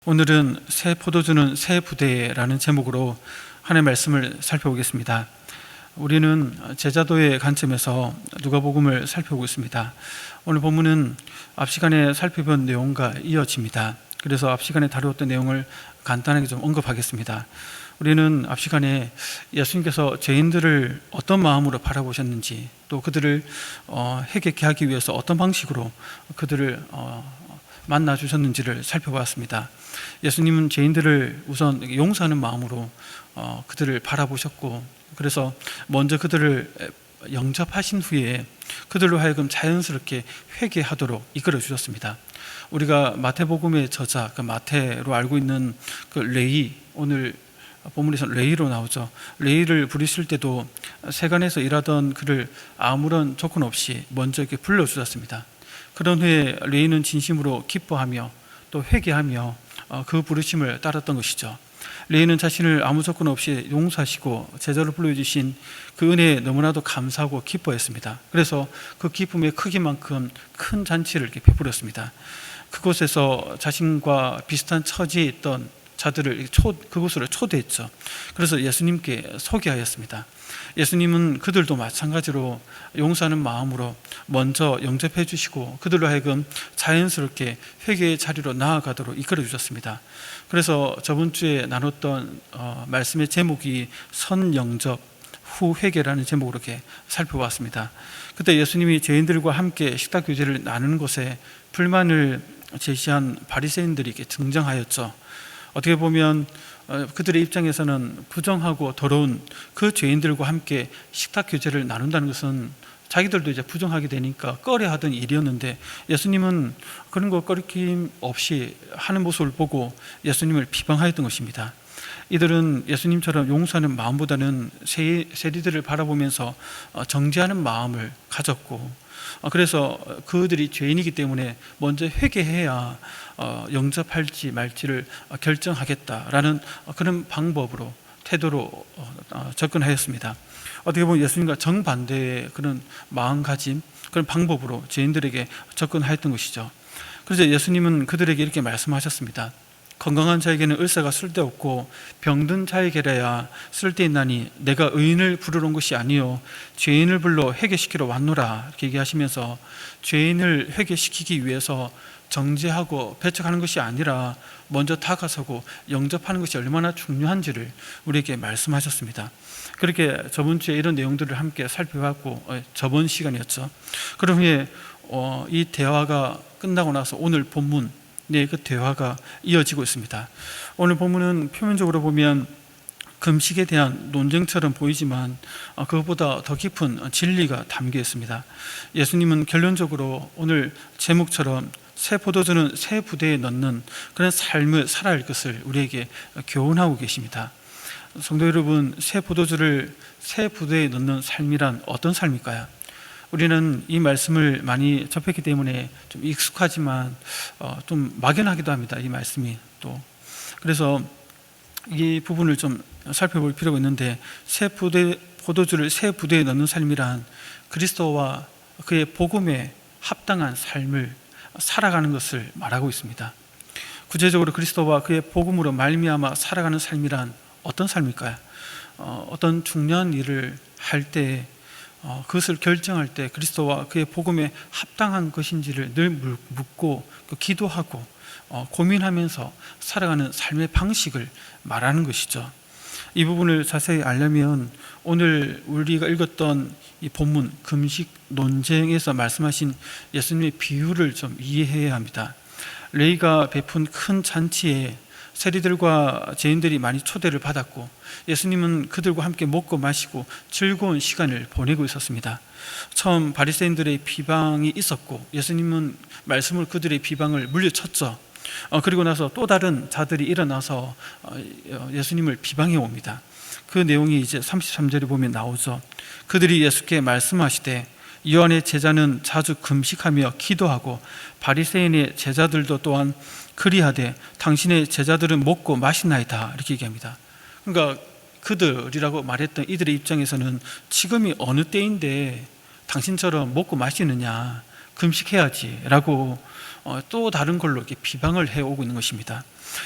오늘은 새 포도주는 새 부대라는 제목으로 하나님의 말씀을 살펴보겠습니다. 우리는 제자도의 관점에서 누가복음을 살펴보고 있습니다. 오늘 본문은 앞 시간에 살펴본 내용과 이어집니다. 그래서 앞 시간에 다루었던 내용을 간단하게 좀 언급하겠습니다. 우리는 앞 시간에 예수님께서 죄인들을 어떤 마음으로 바라보셨는지, 또 그들을 회개케 하기 위해서 어떤 방식으로 그들을 만나 주셨는지를 살펴봤습니다. 예수님은 죄인들을 우선 용서하는 마음으로 그들을 바라보셨고, 그래서 먼저 그들을 영접하신 후에 그들로 하여금 자연스럽게 회개하도록 이끌어 주셨습니다. 우리가 마태복음의 저자, 그 마태로 알고 있는 그 레위, 오늘 본문에서는 레위로 나오죠. 레위를 부르실 때도 세간에서 일하던 그를 아무런 조건 없이 먼저 이렇게 불러주셨습니다. 그런 후에 레위는 진심으로 기뻐하며 또 회개하며 그 부르심을 따랐던 것이죠. 레위는 자신을 아무 조건 없이 용서하시고 제자로 불러주신 그 은혜에 너무나도 감사하고 기뻐했습니다. 그래서 그 기쁨의 크기만큼 큰 잔치를 이렇게 베풀었습니다. 그곳에서 자신과 비슷한 처지에 있던 자들을 그곳으로 초대했죠. 그래서 예수님께 소개하였습니다. 예수님은 그들도 마찬가지로 용서하는 마음으로 먼저 영접해 주시고 그들로 하여금 자연스럽게 회개의 자리로 나아가도록 이끌어 주셨습니다. 그래서 저번 주에 나눴던 말씀의 제목이 선영접 후 회개라는 제목으로 이렇게 살펴봤습니다. 그때 예수님이 죄인들과 함께 식탁 교제를 나누는 곳에 불만을 제시한 바리새인들이 이렇게 등장하였죠. 어떻게 보면 그들의 입장에서는 부정하고 더러운 그 죄인들과 함께 식탁 교제를 나눈다는 것은 자기들도 이제 부정하게 되니까 꺼려하던 일이었는데, 예수님은 그런 거 꺼리낌 없이 하는 모습을 보고 예수님을 비방하였던 것입니다. 이들은 예수님처럼 용서하는 마음보다는 세리들을 바라보면서 정죄하는 마음을 가졌고, 그래서 그들이 죄인이기 때문에 먼저 회개해야 영접할지 말지를 결정하겠다라는 그런 방법으로, 태도로 접근하였습니다. 어떻게 보면 예수님과 정반대의 그런 마음가짐, 그런 방법으로 죄인들에게 접근하였던 것이죠. 그래서 예수님은 그들에게 이렇게 말씀하셨습니다. 건강한 자에게는 의사가 쓸데없고 병든 자에게라야 쓸데있나니 내가 의인을 부르러 온 것이 아니요 죄인을 불러 회개시키러 왔노라, 이렇게 얘기하시면서 죄인을 회개시키기 위해서 정죄하고 배척하는 것이 아니라 먼저 다가서고 영접하는 것이 얼마나 중요한지를 우리에게 말씀하셨습니다. 그렇게 저번 주에 이런 내용들을 함께 살펴봤고, 저번 시간이었죠. 그럼 후에 이 대화가 끝나고 나서 오늘 본문, 그 대화가 이어지고 있습니다. 오늘 본문은 표면적으로 보면 금식에 대한 논쟁처럼 보이지만 그것보다 더 깊은 진리가 담겨 있습니다. 예수님은 결론적으로 오늘 제목처럼 새 포도주는 새 부대에 넣는 그런 삶을 살아야 할 것을 우리에게 교훈하고 계십니다. 성도 여러분, 새 포도주를 새 부대에 넣는 삶이란 어떤 삶일까요? 우리는 이 말씀을 많이 접했기 때문에 좀 익숙하지만 좀 막연하기도 합니다. 이 말씀이 또. 그래서 이 부분을 좀 살펴볼 필요가 있는데, 포도주를 새 부대에 넣는 삶이란 그리스도와 그의 복음에 합당한 삶을 살아가는 것을 말하고 있습니다. 구체적으로 그리스도와 그의 복음으로 말미암아 살아가는 삶이란 어떤 삶일까요? 어떤 중요한 일을 할 때 그것을 결정할 때 그리스도와 그의 복음에 합당한 것인지를 늘 묻고 기도하고 고민하면서 살아가는 삶의 방식을 말하는 것이죠. 이 부분을 자세히 알려면 오늘 우리가 읽었던 이 본문 금식 논쟁에서 말씀하신 예수님의 비유를 좀 이해해야 합니다. 레위가 베푼 큰 잔치에 세리들과 죄인들이 많이 초대를 받았고, 예수님은 그들과 함께 먹고 마시고 즐거운 시간을 보내고 있었습니다. 처음 바리새인들의 비방이 있었고, 예수님은 말씀을 그들의 비방을 물리쳤죠. 그리고 나서 또 다른 자들이 일어나서 예수님을 비방해 옵니다. 그 내용이 이제 33절에 보면 나오죠. 그들이 예수께 말씀하시되 요한의 제자는 자주 금식하며 기도하고 바리새인의 제자들도 또한 그리하되 당신의 제자들은 먹고 마시나이다, 이렇게 얘기합니다. 그러니까 그들이라고 말했던 이들의 입장에서는 지금이 어느 때인데 당신처럼 먹고 마시느냐, 금식해야지 라고 또 다른 걸로 이렇게 비방을 해오고 있는 것입니다.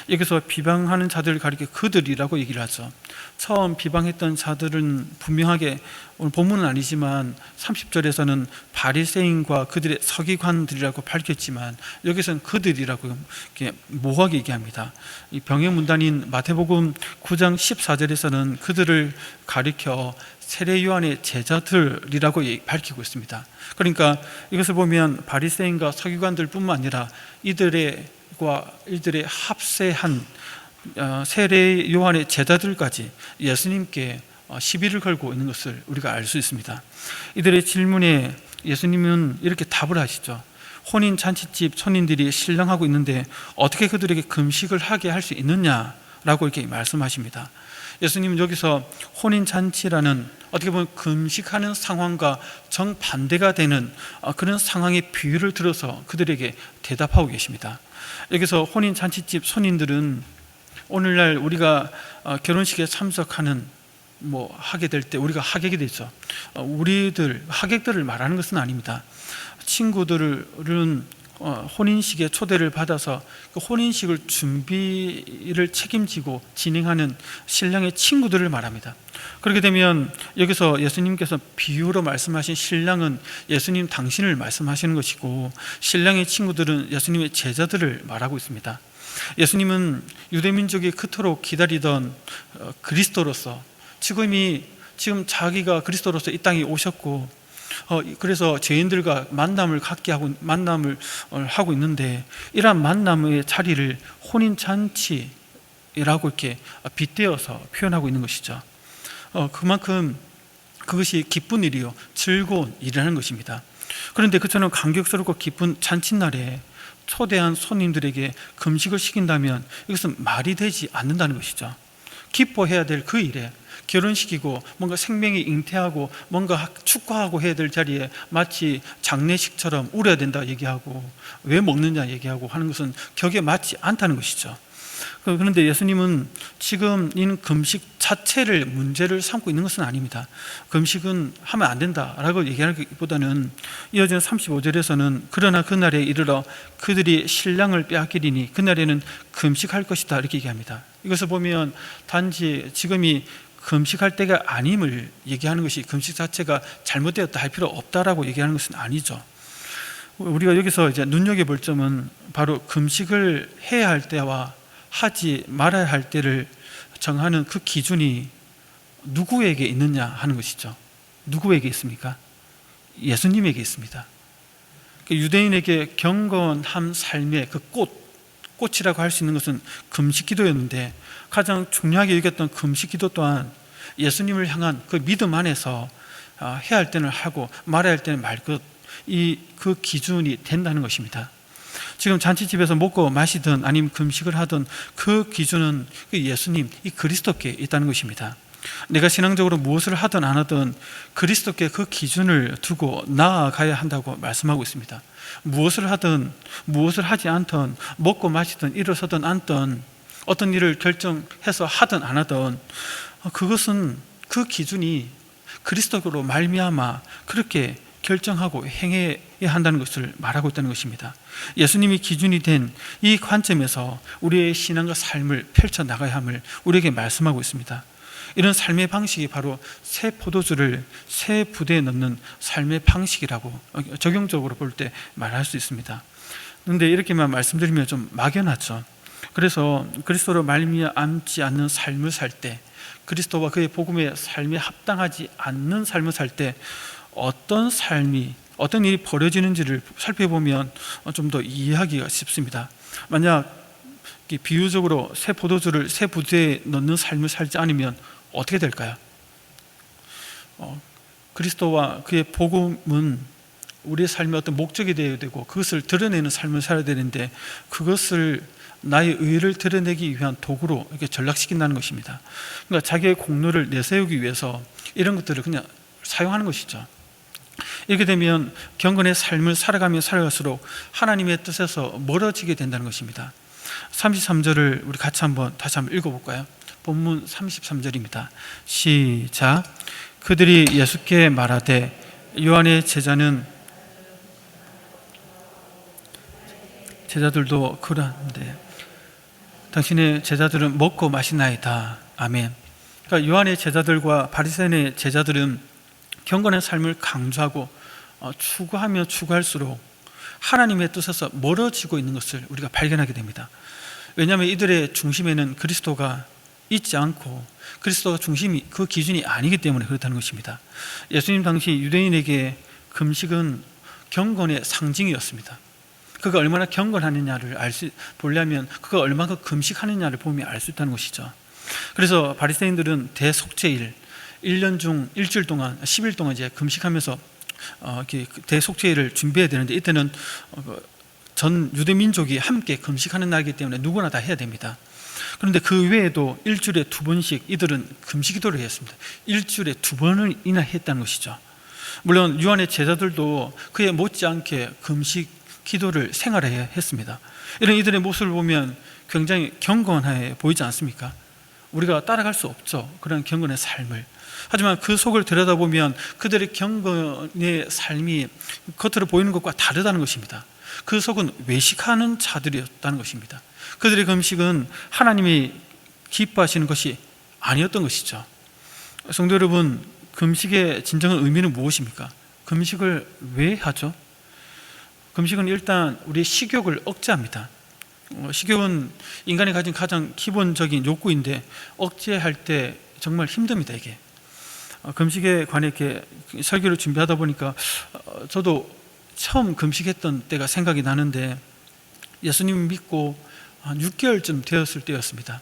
여기서 비방하는 자들을 가리켜 그들이라고 얘기를 하죠. 처음 비방했던 자들은 분명하게 오늘 본문은 아니지만 30절에서는 바리새인과 그들의 서기관들이라고 밝혔지만 여기서는 그들이라고 이렇게 모호하게 얘기합니다. 이 병행문단인 마태복음 9장 14절에서는 그들을 가리켜 세례 요한의 제자들이라고 밝히고 있습니다. 그러니까 이것을 보면 바리새인과 서기관들뿐만 아니라 이들의 합세한 세례 요한의 제자들까지 예수님께 시비를 걸고 있는 것을 우리가 알 수 있습니다. 이들의 질문에 예수님은 이렇게 답을 하시죠. 혼인 잔치집 손님들이 신랑하고 있는데 어떻게 그들에게 금식을 하게 할 수 있느냐라고 이렇게 말씀하십니다. 예수님은 여기서 혼인 잔치라는 어떻게 보면 금식하는 상황과 정반대가 되는 그런 상황의 비유를 들어서 그들에게 대답하고 계십니다. 여기서 혼인 잔치집 손님들은 오늘날 우리가 결혼식에 참석하는 하게 될 때 우리가 하객이 되죠. 우리들 하객들을 말하는 것은 아닙니다. 친구들은 혼인식에 초대를 받아서 그 혼인식을 준비를 책임지고 진행하는 신랑의 친구들을 말합니다. 그렇게 되면 여기서 예수님께서 비유로 말씀하신 신랑은 예수님 당신을 말씀하시는 것이고 신랑의 친구들은 예수님의 제자들을 말하고 있습니다. 예수님은 유대민족이 그토록 기다리던 그리스도로서 지금 자기가 그리스도로서 이 땅에 오셨고 그래서 죄인들과 만남을 하고 있는데 이러한 만남의 자리를 혼인잔치라고 이렇게 빗대어서 표현하고 있는 것이죠. 그만큼 그것이 기쁜 일이요 즐거운 일이라는 것입니다. 그런데 그처럼 감격스럽고 기쁜 잔칫날에 초대한 손님들에게 금식을 시킨다면 이것은 말이 되지 않는다는 것이죠. 기뻐해야 될 그 일에 결혼식이고 뭔가 생명이 잉태하고 뭔가 축하하고 해야 될 자리에 마치 장례식처럼 울어야 된다 얘기하고 왜 먹느냐 얘기하고 하는 것은 격에 맞지 않다는 것이죠. 그런데 예수님은 지금 이 금식 자체를 문제를 삼고 있는 것은 아닙니다. 금식은 하면 안 된다라고 얘기하기보다는 이어지는 35절에서는 그러나 그날에 이르러 그들이 신랑을 빼앗기리니 그날에는 금식할 것이다 이렇게 얘기합니다. 이것을 보면 단지 지금이 금식할 때가 아님을 얘기하는 것이 금식 자체가 잘못되었다 할 필요 없다라고 얘기하는 것은 아니죠. 우리가 여기서 이제 눈여겨볼 점은 바로 금식을 해야 할 때와 하지 말아야 할 때를 정하는 그 기준이 누구에게 있느냐 하는 것이죠. 누구에게 있습니까? 예수님에게 있습니다. 유대인에게 경건한 삶의 그 꽃이라고 할 수 있는 것은 금식 기도였는데 가장 중요하게 여겼던 금식 기도 또한 예수님을 향한 그 믿음 안에서 해야 할 때는 하고 말아야 할 때는 말 것, 그 기준이 된다는 것입니다. 지금 잔치집에서 먹고 마시든 아니면 금식을 하든 그 기준은 그 예수님, 이 그리스도께 있다는 것입니다. 내가 신앙적으로 무엇을 하든 안 하든 그리스도께 그 기준을 두고 나아가야 한다고 말씀하고 있습니다. 무엇을 하든 무엇을 하지 않든 먹고 마시든 일어서든 앉든 어떤 일을 결정해서 하든 안 하든 그것은 그 기준이 그리스도로 말미암아 그렇게 결정하고 행해야 한다는 것을 말하고 있다는 것입니다. 예수님이 기준이 된 이 관점에서 우리의 신앙과 삶을 펼쳐나가야 함을 우리에게 말씀하고 있습니다. 이런 삶의 방식이 바로 새 포도주를 새 부대에 넣는 삶의 방식이라고 적용적으로 볼 때 말할 수 있습니다. 그런데 이렇게만 말씀드리면 좀 막연하죠. 그래서 그리스도로 말미암지 않는 삶을 살 때, 그리스도와 그의 복음의 삶에 합당하지 않는 삶을 살 때 어떤 일이 벌어지는지를 살펴보면 좀 더 이해하기가 쉽습니다. 만약 비유적으로 새 포도주를 새 부대에 넣는 삶을 살지 않으면 어떻게 될까요? 그리스도와 그의 복음은 우리의 삶의 어떤 목적이 되어야 되고 그것을 드러내는 삶을 살아야 되는데 그것을 나의 의를 드러내기 위한 도구로 이렇게 전락시킨다는 것입니다. 그러니까 자기의 공로를 내세우기 위해서 이런 것들을 그냥 사용하는 것이죠. 이렇게 되면 경건의 삶을 살아가면 살아갈수록 하나님의 뜻에서 멀어지게 된다는 것입니다. 33절을 우리 같이 다시 한번 읽어볼까요? 본문 33절입니다. 시작. 그들이 예수께 말하되 요한의 제자는 제자들도 그러한데 당신의 제자들은 먹고 마시나이다. 아멘. 그러니까 요한의 제자들과 바리새인의 제자들은 경건의 삶을 강조하고 추구하며 추구할수록 하나님의 뜻에서 멀어지고 있는 것을 우리가 발견하게 됩니다. 왜냐하면 이들의 중심에는 그리스도가 있지 않고 그리스도가 중심이 그 기준이 아니기 때문에 그렇다는 것입니다. 예수님 당시 유대인에게 금식은 경건의 상징이었습니다. 그가 얼마나 경건하느냐를 보려면 그가 얼마나 금식하느냐를 보면 알 수 있다는 것이죠. 그래서 바리새인들은 대속죄일 1년 중 일주일 동안 10일 동안 이제 금식하면서 대속죄일을 준비해야 되는데 이때는 전 유대 민족이 함께 금식하는 날이기 때문에 누구나 다 해야 됩니다. 그런데 그 외에도 일주일에 2번씩 이들은 금식 기도를 했습니다. 일주일에 2번이나 했다는 것이죠. 물론 요한의 제자들도 그에 못지않게 금식 기도를 생활해야 했습니다. 이런 이들의 모습을 보면 굉장히 경건해 보이지 않습니까? 우리가 따라갈 수 없죠, 그런 경건의 삶을. 하지만 그 속을 들여다보면 그들의 경건의 삶이 겉으로 보이는 것과 다르다는 것입니다. 그 속은 외식하는 자들이었다는 것입니다. 그들의 금식은 하나님이 기뻐하시는 것이 아니었던 것이죠. 성도 여러분, 금식의 진정한 의미는 무엇입니까? 금식을 왜 하죠? 금식은 일단 우리의 식욕을 억제합니다. 식욕은 인간이 가진 가장 기본적인 욕구인데 억제할 때 정말 힘듭니다. 이게 금식에 관해 이렇게 설교를 준비하다 보니까 저도 처음 금식했던 때가 생각이 나는데 예수님 믿고 한 6개월쯤 되었을 때였습니다.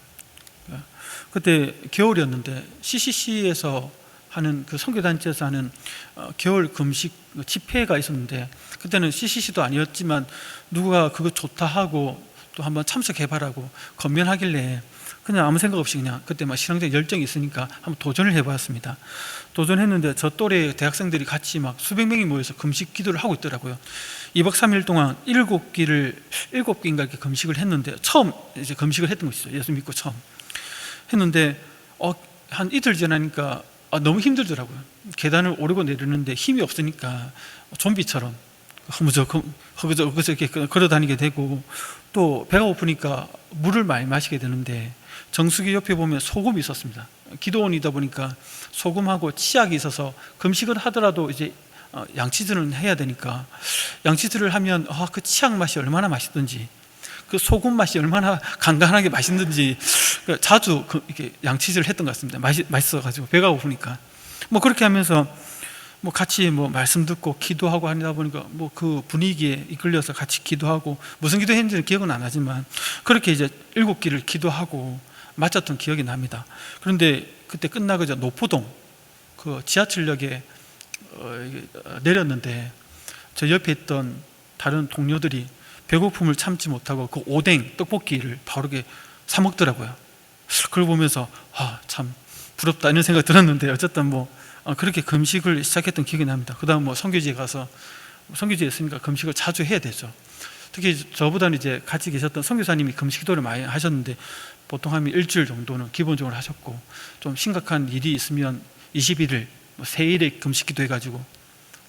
그때 겨울이었는데 CCC에서 하는 그 선교단체에서 하는 겨울 금식 집회가 있었는데 그때는 CCC도 아니었지만 누가 그거 좋다 하고 또 한번 참석해봐라고 건면하길래 그냥 아무 생각 없이 그냥 그때 막 신앙적 열정이 있으니까 한번 도전을 해봤습니다. 도전했는데 저 또래 대학생들이 같이 막 수백 명이 모여서 금식 기도를 하고 있더라고요. 2박 3일 동안 7끼인가 이렇게 금식을 했는데 처음 이제 금식을 했던 것이죠. 예수 믿고 처음 했는데 한 이틀 지나니까 너무 힘들더라고요. 계단을 오르고 내리는데 힘이 없으니까 좀비처럼 허그저 이렇게 걸어 다니게 되고 또 배가 고프니까 물을 많이 마시게 되는데 정수기 옆에 보면 소금이 있었습니다. 기도원이다 보니까 소금하고 치약이 있어서 금식을 하더라도 이제 양치질은 해야 되니까 양치질을 하면 그 치약 맛이 얼마나 맛있던지 그 소금 맛이 얼마나 간간하게 맛있는지 자주 이렇게 양치질을 했던 것 같습니다. 맛있어가지고 배가 고프니까 그렇게 하면서 같이 말씀 듣고 기도하고 하다 보니까 그 분위기에 이끌려서 같이 기도하고 무슨 기도했는지는 기억은 안 나지만 그렇게 이제 7끼를 기도하고 마쳤던 기억이 납니다. 그런데 그때 끝나고 노포동 그 지하철역에 내렸는데 저 옆에 있던 다른 동료들이 배고픔을 참지 못하고 그 오뎅 떡볶이를 바로 사 먹더라고요. 그걸 보면서 참 부럽다 이런 생각이 들었는데 어쨌든 그렇게 금식을 시작했던 기억이 납니다. 그 다음 선교지에 가서 선교지에 있으니까 금식을 자주 해야 되죠. 특히 저보다는 이제 같이 계셨던 선교사님이 금식 기도를 많이 하셨는데 보통 한 일주일 정도는 기본적으로 하셨고 좀 심각한 일이 있으면 21일, 3일에 금식 기도 해가지고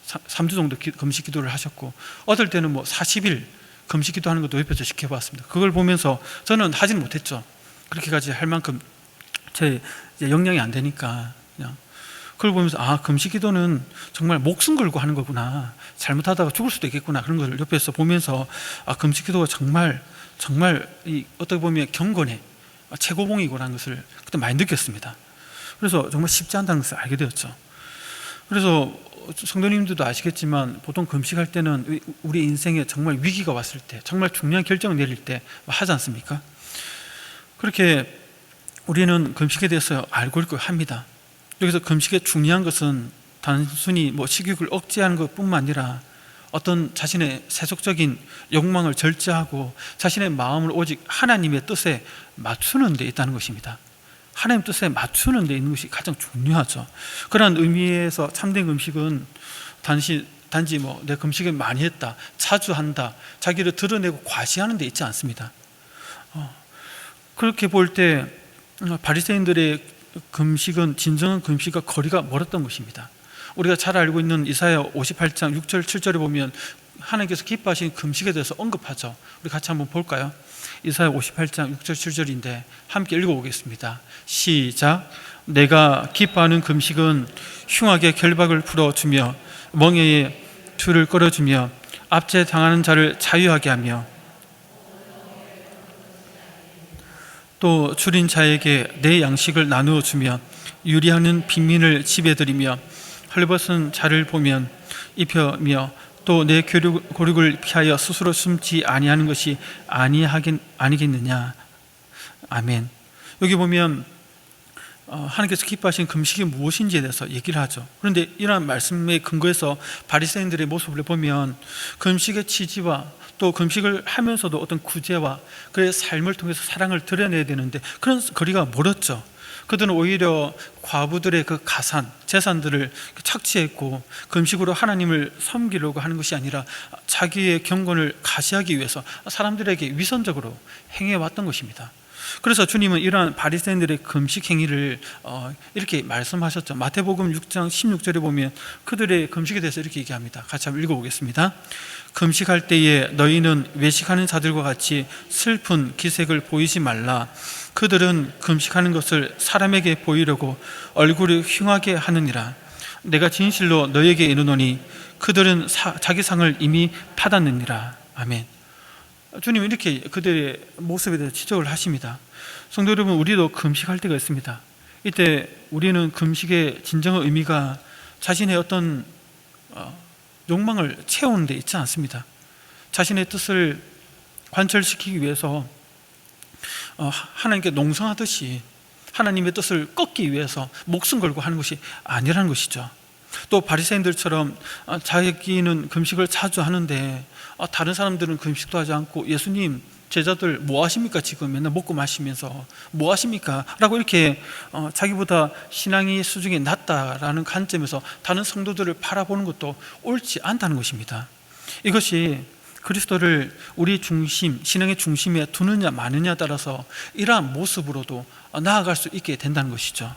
3주 정도 금식 기도를 하셨고 어떨 때는 40일 금식 기도하는 것도 옆에서 지켜봤습니다. 그걸 보면서 저는 하지는 못했죠. 그렇게까지 할 만큼 제 역량이 안 되니까 그냥 그걸 보면서 금식 기도는 정말 목숨 걸고 하는 거구나, 잘못하다가 죽을 수도 있겠구나, 그런 걸 옆에서 보면서 금식 기도가 정말 어떻게 보면 경건의 최고봉이구나 하는 것을 그때 많이 느꼈습니다. 그래서 정말 쉽지 않다는 것을 알게 되었죠. 그래서 성도님들도 아시겠지만 보통 금식할 때는 우리 인생에 정말 위기가 왔을 때, 정말 중요한 결정을 내릴 때 하지 않습니까? 그렇게 우리는 금식에 대해서 알고 있고 합니다. 여기서 금식의 중요한 것은 단순히 식욕을 억제하는 것뿐만 아니라 어떤 자신의 세속적인 욕망을 절제하고 자신의 마음을 오직 하나님의 뜻에 맞추는 데 있다는 것입니다. 하나님 뜻에 맞추는 데 있는 것이 가장 중요하죠. 그런 의미에서 참된 금식은 단지 내 금식을 많이 했다, 자주 한다, 자기를 드러내고 과시하는 데 있지 않습니다. 그렇게 볼 때 바리새인들의 금식은 진정한 금식과 거리가 멀었던 것입니다. 우리가 잘 알고 있는 이사야 58장 6절 7절에 보면 하나님께서 기뻐하신 금식에 대해서 언급하죠. 우리 같이 한번 볼까요? 이사야 58장 6절 7절인데 함께 읽어보겠습니다. 시작. 내가 기뻐하는 금식은 흉악의 결박을 풀어주며 멍에의 줄을 끌어주며 압제 당하는 자를 자유하게 하며 또 줄인 자에게 내 양식을 나누어 주며 유리하는 빈민을 지배드리며 헐벗은 자를 보면 입혀며 또 내 고륙을 피하여 스스로 숨지 아니하는 것이 아니겠느냐. 아멘. 여기 보면 하나님께서 기뻐하신 금식이 무엇인지에 대해서 얘기를 하죠. 그런데 이러한 말씀에 근거해서 바리새인들의 모습을 보면 금식의 취지와 또 금식을 하면서도 어떤 구제와 그의 삶을 통해서 사랑을 드러내야 되는데 그런 거리가 멀었죠. 그들은 오히려 과부들의 그 가산, 재산들을 착취했고 금식으로 하나님을 섬기려고 하는 것이 아니라 자기의 경건을 가시하기 위해서 사람들에게 위선적으로 행해왔던 것입니다. 그래서 주님은 이러한 바리새인들의 금식 행위를 이렇게 말씀하셨죠. 마태복음 6장 16절에 보면 그들의 금식에 대해서 이렇게 얘기합니다. 같이 한번 읽어보겠습니다. 금식할 때에 너희는 외식하는 자들과 같이 슬픈 기색을 보이지 말라. 그들은 금식하는 것을 사람에게 보이려고 얼굴을 흉하게 하느니라. 내가 진실로 너희에게 이르노니 그들은 자기 상을 이미 받았느니라. 아멘. 주님은 이렇게 그들의 모습에 대해서 지적을 하십니다. 성도 여러분, 우리도 금식할 때가 있습니다. 이때 우리는 금식의 진정한 의미가 자신의 어떤 욕망을 채우는 데 있지 않습니다. 자신의 뜻을 관철시키기 위해서 하나님께 농성하듯이 하나님의 뜻을 꺾기 위해서 목숨 걸고 하는 것이 아니라는 것이죠. 또 바리새인들처럼 자기는 금식을 자주 하는데 다른 사람들은 금식도 하지 않고 예수님 제자들 뭐 하십니까? 지금 맨날 먹고 마시면서 뭐 하십니까? 라고 이렇게 자기보다 신앙의 수준이 낮다라는 관점에서 다른 성도들을 바라보는 것도 옳지 않다는 것입니다. 이것이 그리스도를 우리 중심, 신앙의 중심에 두느냐 마느냐에 따라서 이러한 모습으로도 나아갈 수 있게 된다는 것이죠.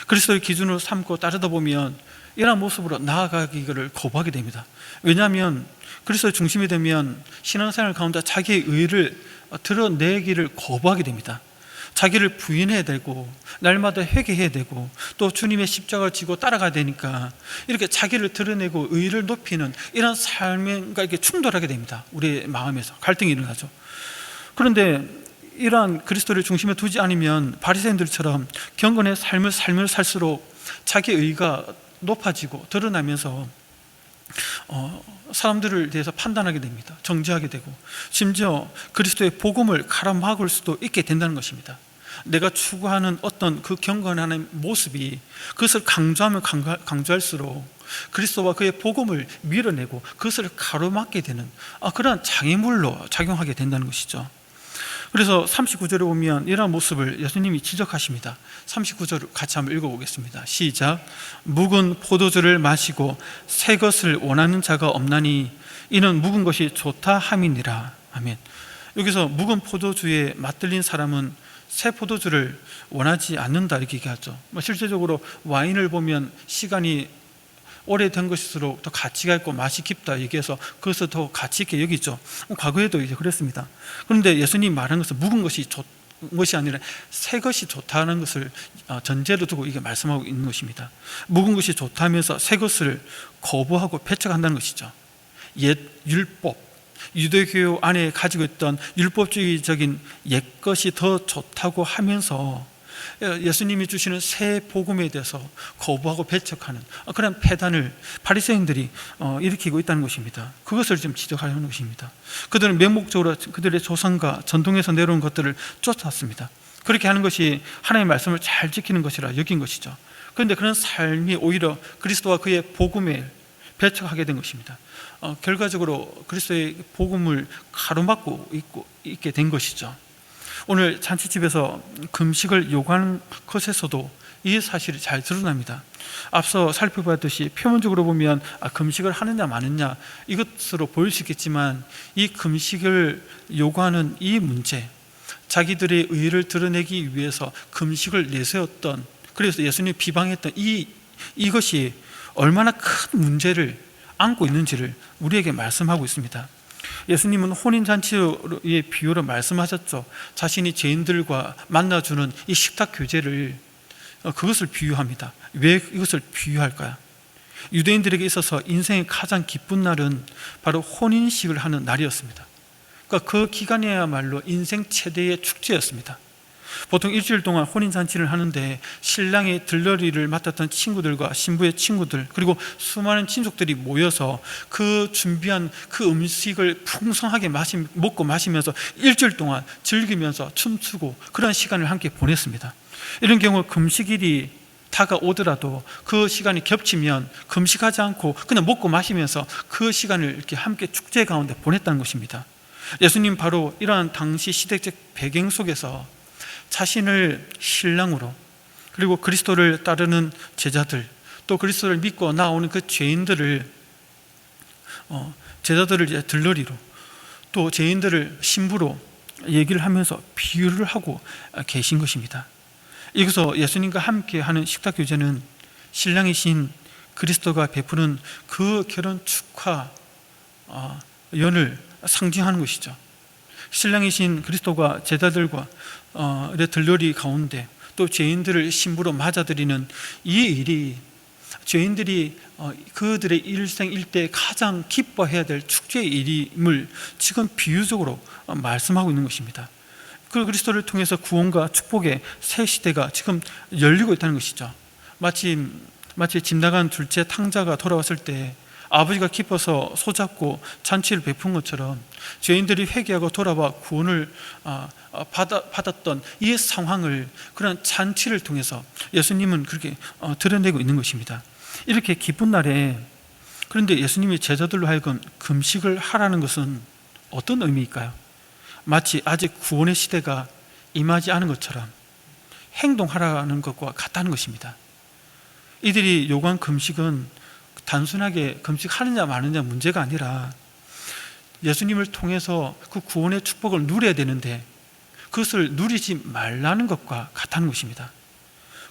그리스도의 기준으로 삼고 따르다 보면 이러한 모습으로 나아가기를 거부하게 됩니다. 왜냐하면 그리스도의 중심이 되면 신앙생활 가운데 자기의 의를 드러내기를 거부하게 됩니다. 자기를 부인해야 되고 날마다 회개해야 되고 또 주님의 십자가를 지고 따라가야 되니까 이렇게 자기를 드러내고 의를 높이는 이런 삶과 이렇게 충돌하게 됩니다. 우리의 마음에서 갈등이 일어나죠. 그런데 이러한 그리스도를 중심에 두지 않으면 바리새인들처럼 경건의 삶을 살수록 자기의 의가 높아지고 드러나면서 사람들을 대해서 판단하게 됩니다. 정죄하게 되고 심지어 그리스도의 복음을 가로막을 수도 있게 된다는 것입니다. 내가 추구하는 어떤 그 경건한 모습이 그것을 강조하면 강조할수록 그리스도와 그의 복음을 밀어내고 그것을 가로막게 되는 그러한 장애물로 작용하게 된다는 것이죠. 그래서 39절에 보면 이러한 모습을 예수님이 지적하십니다. 39절 같이 한번 읽어보겠습니다. 시작. 묵은 포도주를 마시고 새 것을 원하는 자가 없나니 이는 묵은 것이 좋다 함이니라. 아멘. 여기서 묵은 포도주에 맛들린 사람은 새 포도주를 원하지 않는다 이렇게 얘기하죠. 실제적으로 와인을 보면 시간이 오래된 것일수록 더 가치가 있고 맛이 깊다 얘기해서 그것을 더 가치 있게 여기죠. 과거에도 이제 그랬습니다. 그런데 예수님이 말한 것은 묵은 것이 좋은 것이 아니라 새 것이 좋다는 것을 전제로 두고 이게 말씀하고 있는 것입니다. 묵은 것이 좋다면서 새 것을 거부하고 배척한다는 것이죠. 옛 율법, 유대교 안에 가지고 있던 율법주의적인 옛 것이 더 좋다고 하면서 예수님이 주시는 새 복음에 대해서 거부하고 배척하는 그런 폐단을 바리새인들이 일으키고 있다는 것입니다. 그것을 지금 지적하려는 것입니다. 그들은 맹목적으로 그들의 조상과 전통에서 내려온 것들을 쫓았습니다. 그렇게 하는 것이 하나님의 말씀을 잘 지키는 것이라 여긴 것이죠. 그런데 그런 삶이 오히려 그리스도와 그의 복음에 배척하게 된 것입니다. 결과적으로 그리스도의 복음을 가로막고 있게 된 것이죠. 오늘 잔치집에서 금식을 요구하는 것에서도 이 사실이 잘 드러납니다. 앞서 살펴봤듯이 표면적으로 보면 금식을 하느냐 마느냐 이것으로 보일 수 있겠지만 이 금식을 요구하는 이 문제, 자기들의 의를 드러내기 위해서 금식을 내세웠던, 그래서 예수님이 비방했던 이것이 얼마나 큰 문제를 안고 있는지를 우리에게 말씀하고 있습니다. 예수님은 혼인잔치의 비유로 말씀하셨죠. 자신이 죄인들과 만나주는 이 식탁 교제를 그것을 비유합니다. 왜 이것을 비유할까요? 유대인들에게 있어서 인생의 가장 기쁜 날은 바로 혼인식을 하는 날이었습니다. 그러니까 그 기간이야말로 인생 최대의 축제였습니다. 보통 일주일 동안 혼인잔치를 하는데 신랑의 들러리를 맡았던 친구들과 신부의 친구들, 그리고 수많은 친족들이 모여서 그 준비한 그 음식을 풍성하게 먹고 마시면서 일주일 동안 즐기면서 춤추고 그런 시간을 함께 보냈습니다. 이런 경우 금식일이 다가오더라도 그 시간이 겹치면 금식하지 않고 그냥 먹고 마시면서 그 시간을 이렇게 함께 축제 가운데 보냈다는 것입니다. 예수님 바로 이러한 당시 시대적 배경 속에서 자신을 신랑으로, 그리고 그리스도를 따르는 제자들, 또 그리스도를 믿고 나오는 그 죄인들을 제자들을 이제 들러리로, 또 죄인들을 신부로 얘기를 하면서 비유를 하고 계신 것입니다. 여기서 예수님과 함께 하는 식탁 교제는 신랑이신 그리스도가 베푸는 그 결혼 축하 연을 상징하는 것이죠. 신랑이신 그리스도가 제자들과 들러리 가운데 또 죄인들을 신부로 맞아들이는 이 일이 죄인들이 그들의 일생일대 가장 기뻐해야 될 축제의 일임을 지금 비유적으로 말씀하고 있는 것입니다. 그 그리스도를 통해서 구원과 축복의 새 시대가 지금 열리고 있다는 것이죠. 마치 집 나간 둘째 탕자가 돌아왔을 때 아버지가 기뻐서 손잡고 잔치를 베푼 것처럼 죄인들이 회개하고 돌아와 구원을 받았던 이 상황을 그런 잔치를 통해서 예수님은 그렇게 드러내고 있는 것입니다. 이렇게 기쁜 날에, 그런데 예수님이 제자들로 하여금 금식을 하라는 것은 어떤 의미일까요? 마치 아직 구원의 시대가 임하지 않은 것처럼 행동하라는 것과 같다는 것입니다. 이들이 요구한 금식은 단순하게 금식하느냐 마느냐 문제가 아니라 예수님을 통해서 그 구원의 축복을 누려야 되는데 그것을 누리지 말라는 것과 같다는 것입니다.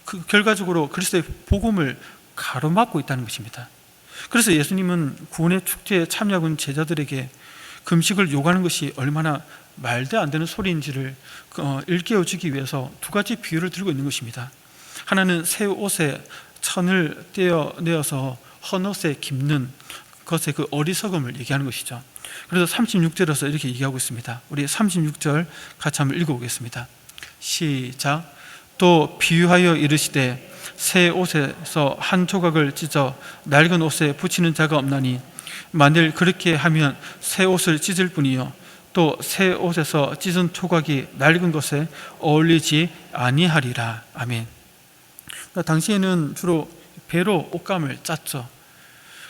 그 결과적으로 그리스도의 복음을 가로막고 있다는 것입니다. 그래서 예수님은 구원의 축제에 참여하고 있는 제자들에게 금식을 요구하는 것이 얼마나 말도 안 되는 소리인지를 일깨워주기 위해서 두 가지 비유를 들고 있는 것입니다. 하나는 새 옷에 천을 떼어내어서 헌옷에 깁는 것의 그 어리석음을 얘기하는 것이죠. 그래서 36절에서 이렇게 얘기하고 있습니다. 우리 36절 같이 한번 읽어보겠습니다. 시작. 또 비유하여 이르시되 새 옷에서 한 조각을 찢어 낡은 옷에 붙이는 자가 없나니 만일 그렇게 하면 새 옷을 찢을 뿐이요 또 새 옷에서 찢은 조각이 낡은 것에 어울리지 아니하리라. 아멘. 그러니까 당시에는 주로 배로 옷감을 짰죠.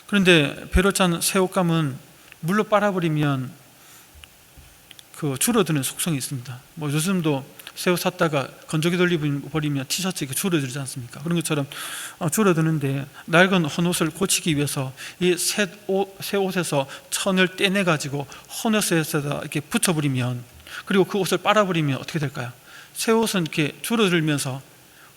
그런데 배로 짠 새 옷감은 물로 빨아버리면 그 줄어드는 속성이 있습니다. 요즘도 새 옷 샀다가 건조기 돌려버리면 티셔츠 이렇게 줄어들지 않습니까? 그런 것처럼 줄어드는데 낡은 헌옷을 고치기 위해서 이 새 옷에서 천을 떼내가지고 헌옷에다 이렇게 붙여버리면, 그리고 그 옷을 빨아버리면 어떻게 될까요? 새 옷은 이렇게 줄어들면서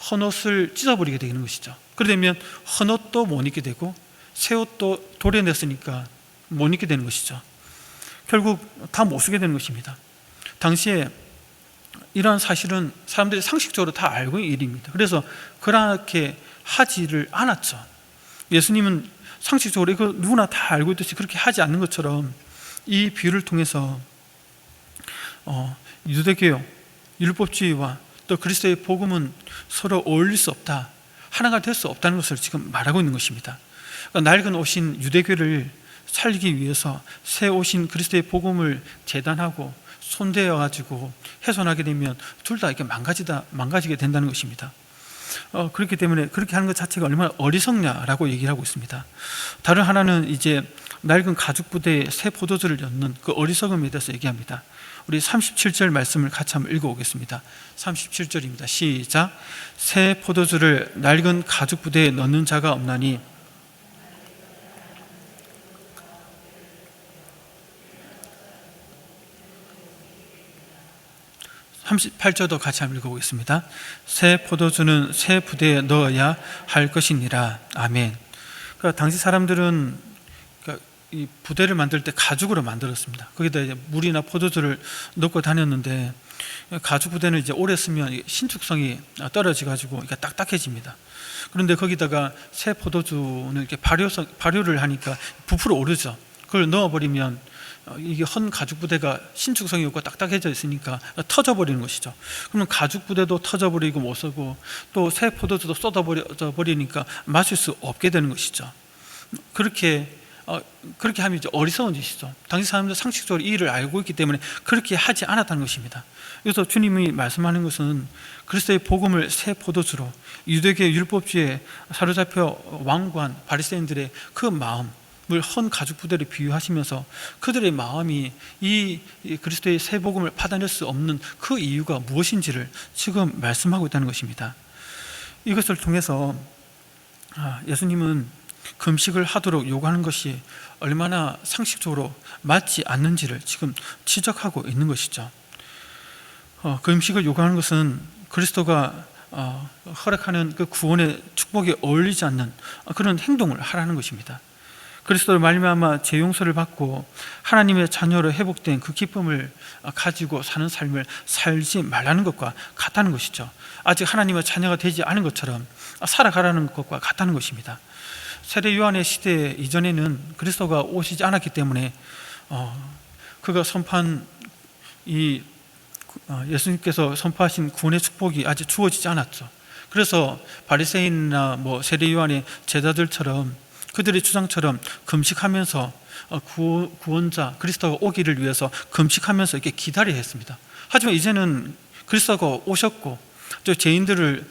헌옷을 찢어버리게 되는 것이죠. 그러면 헌옷도 못 입게 되고 새 옷도 도려냈으니까 못 입게 되는 것이죠. 결국 다 못 쓰게 되는 것입니다. 당시에 이러한 사실은 사람들이 상식적으로 다 알고 있는 일입니다. 그래서 그렇게 하지를 않았죠. 예수님은 상식적으로 이거 누구나 다 알고 있듯이 그렇게 하지 않는 것처럼 이 비유를 통해서 유대교 율법주의와 또 그리스도의 복음은 서로 어울릴 수 없다, 하나가 될 수 없다는 것을 지금 말하고 있는 것입니다. 그러니까 낡은 옷인 유대교를 살리기 위해서 새 옷인 그리스도의 복음을 재단하고 손대어 가지고 훼손하게 되면 둘 다 이렇게 망가지게 된다는 것입니다. 그렇기 때문에 그렇게 하는 것 자체가 얼마나 어리석냐라고 얘기를 하고 있습니다. 다른 하나는 이제 낡은 가죽 부대에 새 포도주를 넣는 그 어리석음에 대해서 얘기합니다. 우리 37절 말씀을 같이 한번 읽어보겠습니다. 37절입니다. 시작. 새 포도주를 낡은 가죽 부대에 넣는 자가 없나니 38절도 같이 한번 읽어보겠습니다. 새 포도주는 새 부대에 넣어야 할 것이니라. 아멘. 그러니까 당시 사람들은 이 부대를 만들 때 가죽으로 만들었습니다. 거기다 이제 물이나 포도주를 넣고 다녔는데, 가죽 부대는 이제 오래 쓰면 신축성이 떨어져 가지고 딱딱해집니다. 그런데 거기다가 새 포도주는 이렇게 발효를 하니까 부풀어 오르죠. 그걸 넣어버리면 이게 헌 가죽 부대가 신축성이 없고 딱딱해져 있으니까 터져버리는 것이죠. 그러면 가죽 부대도 터져버리고 못 쓰고, 또 새 포도주도 쏟아져 버리니까 마실 수 없게 되는 것이죠. 그렇게 하면 이제 어리석은 짓이죠. 당시 사람들 상식적으로 이 일을 알고 있기 때문에 그렇게 하지 않았다는 것입니다. 그래서 주님이 말씀하는 것은 그리스도의 복음을 새 포도주로, 유대계 율법주의에 사로잡혀 완고한 바리새인들의 그 마음을 헌 가죽 부대를 비유하시면서 그들의 마음이 이 그리스도의 새 복음을 받아낼 수 없는 그 이유가 무엇인지를 지금 말씀하고 있다는 것입니다. 이것을 통해서 예수님은 금식을 하도록 요구하는 것이 얼마나 상식적으로 맞지 않는지를 지금 지적하고 있는 것이죠. 금식을 요구하는 것은 그리스도가 허락하는 그 구원의 축복에 어울리지 않는 그런 행동을 하라는 것입니다. 그리스도를 말미암아 죄 용서를 받고 하나님의 자녀로 회복된 그 기쁨을 가지고 사는 삶을 살지 말라는 것과 같다는 것이죠. 아직 하나님의 자녀가 되지 않은 것처럼 살아가라는 것과 같다는 것입니다. 세례 요한의 시대 이전에는 그리스도가 오시지 않았기 때문에 그가 선포한 예수님께서 선포하신 구원의 축복이 아직 주어지지 않았죠. 그래서 바리새인이나 세례 요한의 제자들처럼, 그들의 주장처럼 금식하면서 구원자 그리스도가 오기를 위해서 금식하면서 이렇게 기다려야 했습니다. 하지만 이제는 그리스도가 오셨고 또 죄인들을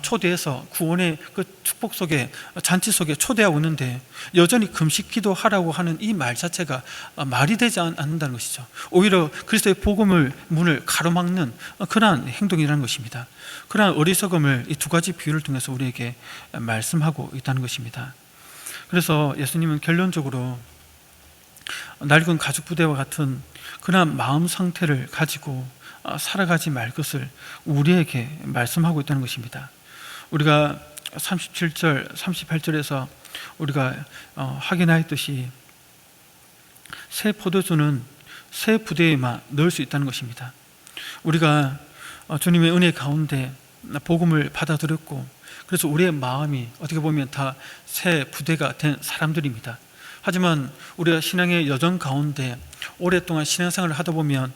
초대해서 구원의 그 축복 속에, 잔치 속에 초대하고 있는데 여전히 금식 기도하라고 하는 이 말 자체가 말이 되지 않는다는 것이죠. 오히려 그리스도의 복음을 문을 가로막는 그러한 행동이라는 것입니다. 그러한 어리석음을 이 두 가지 비유를 통해서 우리에게 말씀하고 있다는 것입니다. 그래서 예수님은 결론적으로 낡은 가죽 부대와 같은 그러한 마음 상태를 가지고 살아가지 말 것을 우리에게 말씀하고 있다는 것입니다. 우리가 37절, 38절에서 우리가 확인하였듯이 새 포도주는 새 부대에만 넣을 수 있다는 것입니다. 우리가 주님의 은혜 가운데 복음을 받아들였고, 그래서 우리의 마음이 어떻게 보면 다 새 부대가 된 사람들입니다. 하지만 우리가 신앙의 여정 가운데 오랫동안 신앙생활을 하다 보면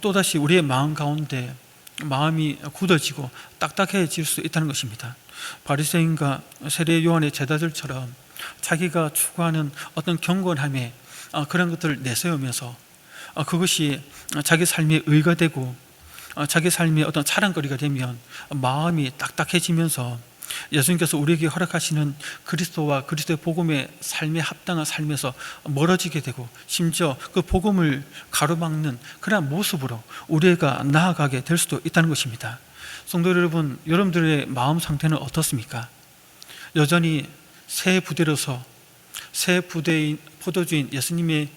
또다시 우리의 마음 가운데 마음이 굳어지고 딱딱해질 수 있다는 것입니다. 바리새인과 세례 요한의 제자들처럼 자기가 추구하는 어떤 경건함에 그런 것들을 내세우면서 그것이 자기 삶의 의가 되고 자기 삶의 어떤 자랑거리가 되면 마음이 딱딱해지면서 예수님께서 우리에게 허락하시는 그리스도와 그리스도의 복음의 삶에 합당한 삶에서 멀어지게 되고, 심지어 그 복음을 가로막는 그러한 모습으로 우리가 나아가게 될 수도 있다는 것입니다. 성도 여러분, 여러분들의 마음 상태는 어떻습니까? 여전히 새 부대로서 새 부대인 포도주인 예수님의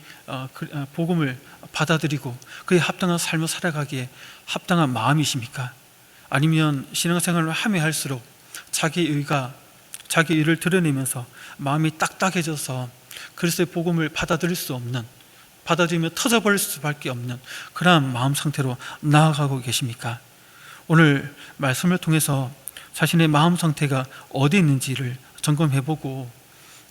복음을 받아들이고 그에 합당한 삶을 살아가기에 합당한 마음이십니까? 아니면 신앙생활을 하면 할수록 자기 의를 드러내면서 마음이 딱딱해져서 그리스도의 복음을 받아들일 수 없는, 받아들이면 터져버릴 수밖에 없는 그러한 마음 상태로 나아가고 계십니까? 오늘 말씀을 통해서 자신의 마음 상태가 어디 있는지를 점검해보고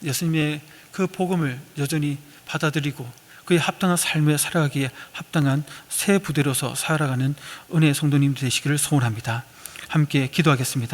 예수님의 그 복음을 여전히 받아들이고 그에 합당한 삶에 살아가기에 합당한 새 부대로서 살아가는 은혜의 성도님 되시기를 소원합니다. 함께 기도하겠습니다.